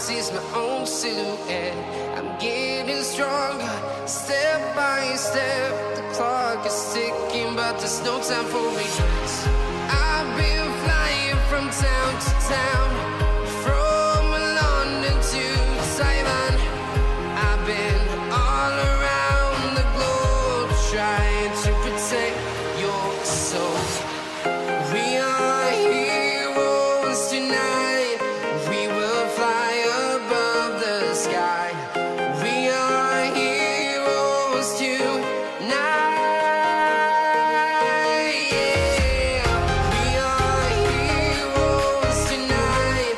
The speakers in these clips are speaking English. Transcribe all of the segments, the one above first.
see's my own silhouette. I'm getting stronger, step by step. The clock is ticking, but there's no time for regrets. I've been flying from town to town, from London to Taiwan. I've been all around the globe, trying to protect your soul. We are heroes tonight. We will fly above the sky. We are heroes tonight. Yeah. We are heroes tonight.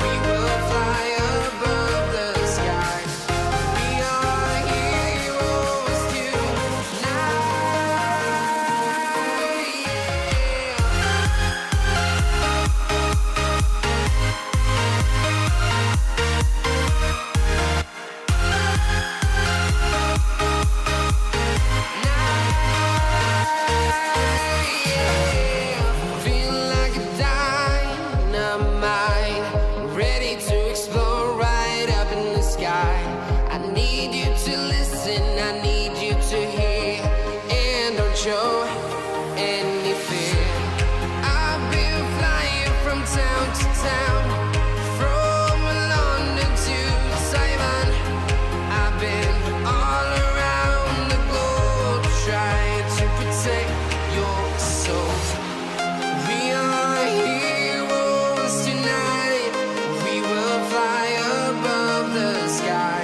We will fly above the sky. We are heroes tonight. Feel like a dynamite, ready to explode right up in the sky. I need you to listen, I need you to hear, and don't show any fear. I've been flying from town to town, from London to Taiwan. I've been all around the globe, trying to protect your soul. We are heroes tonight. We will fly above the sky.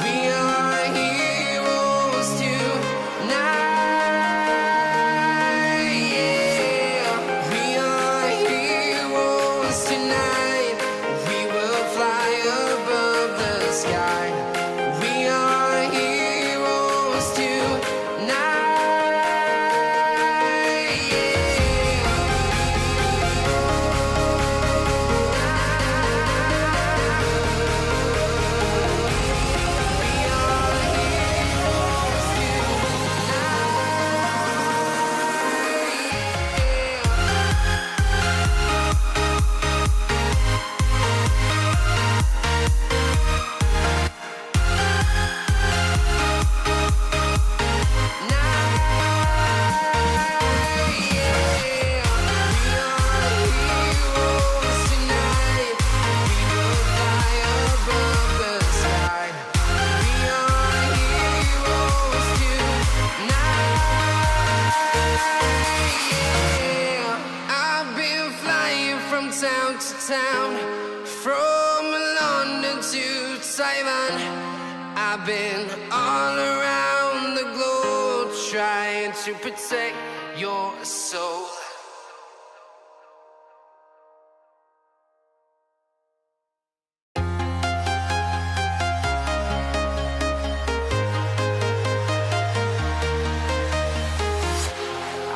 We are heroes tonight. Yeah. We are heroes tonight. We will fly above the sky. We are heroes tonight. I've been flying from town to town, from London to Taiwan. I've been all around the globe, trying to protect your soul.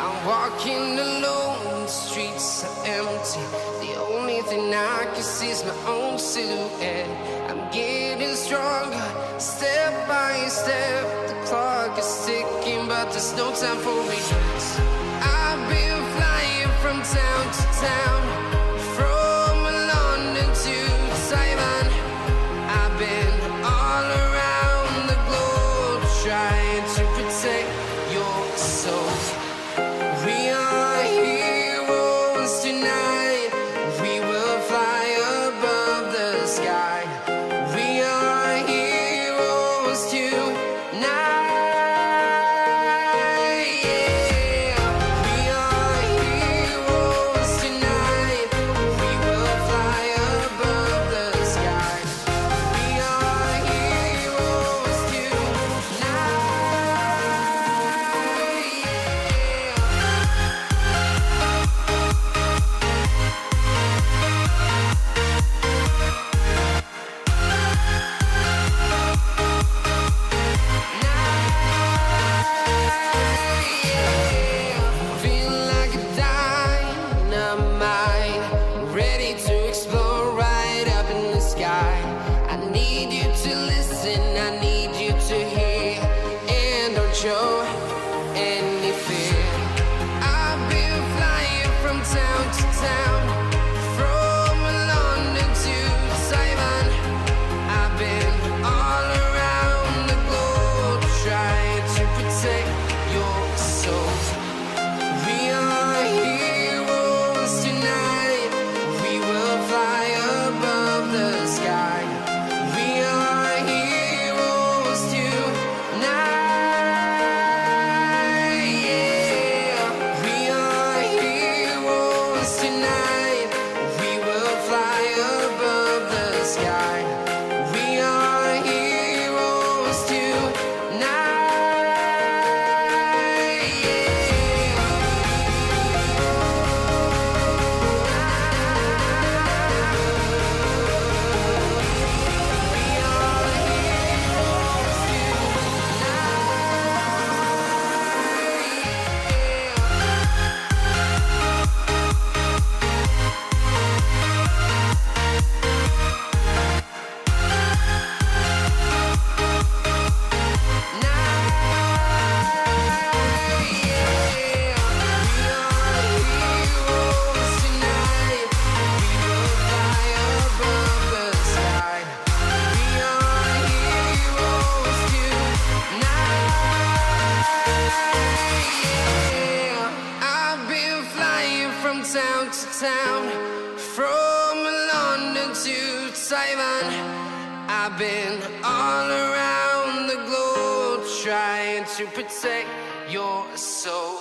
I'm walking alone, the streets are empty. The only thing I can see is my own silhouette. I'm getting stronger, step by step. The clock is ticking, but there's no time for regrets. I've been flying from town to town, from London to Taiwan. I've been all around the globe, trying to protect your soul. We are heroes tonight. We will fly above the sky. We are heroes tonight. Yeah. We are heroes tonight. town, from London to Taiwan. I've been all around the globe trying to protect your soul.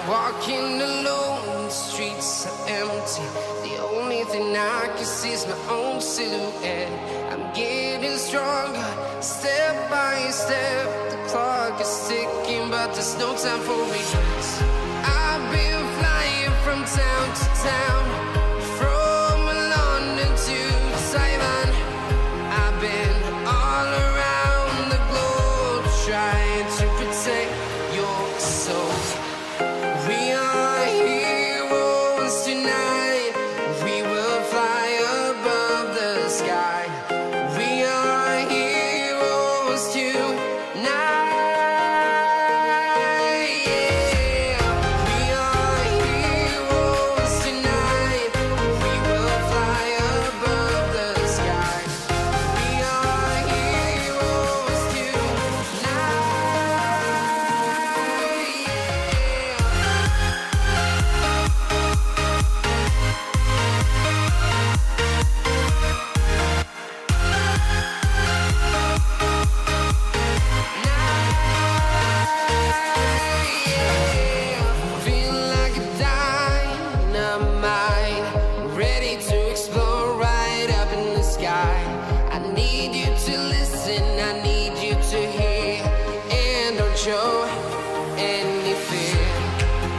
Walking alone, the streets are empty. The only thing I can see is my own silhouette. I'm getting stronger, step by step. The clock is ticking, but there's no time for regrets. I've been flying from town to town, from London to Taiwan. I've been all around the globe trying to protect your soul. We are heroes tonight. We will fly above the sky. We are heroes tonight. Yeah. We are heroes tonight. We will fly above the sky. We are heroes tonight. Show any fear.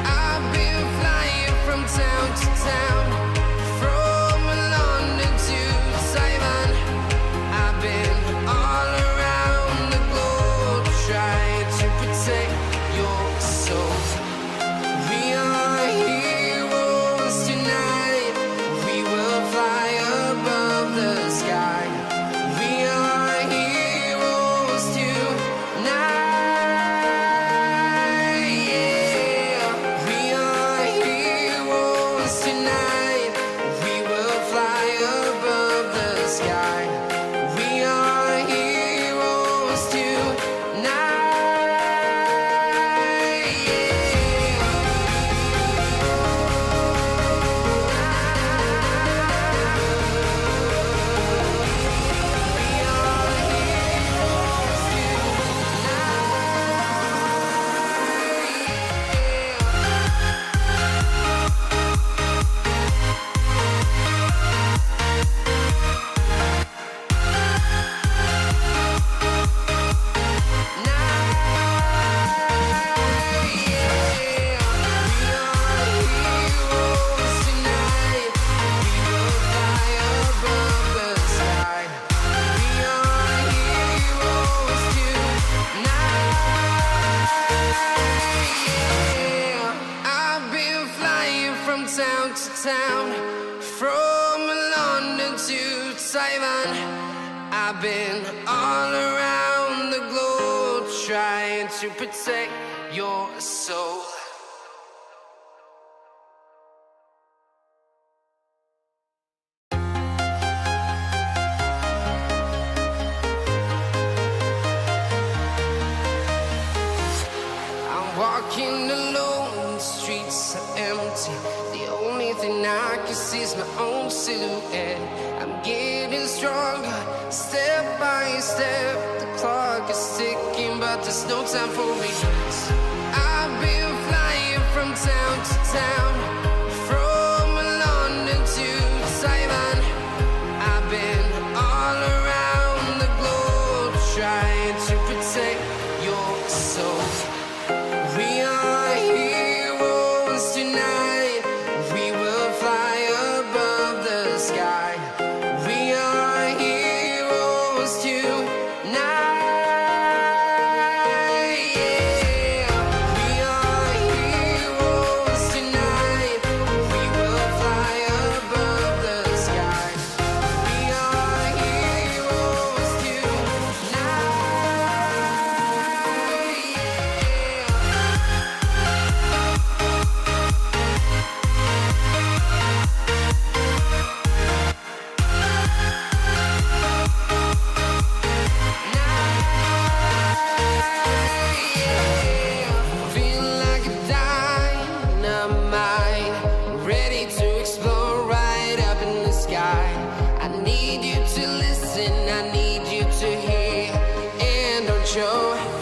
I've been flying from town to town, from London to Taiwan. I've been all around the globe trying to protect your soul. We are heroes tonight. We will fly above the sky. We are heroes tonight. Town to town, from London to Taiwan. I've been all around the globe trying to protect your soul. I'm walking alone, the streets are empty. The only thing I can see is my own silhouette. I'm getting stronger, step by step. The clock is ticking, but there's no time for regrets. I've been flying from town to town, from London to Taiwan. I've been all around the globe trying to protect your soul. We are heroes tonight. We will fly above the sky. We are heroes tonight. Yeah. We are heroes tonight. oh.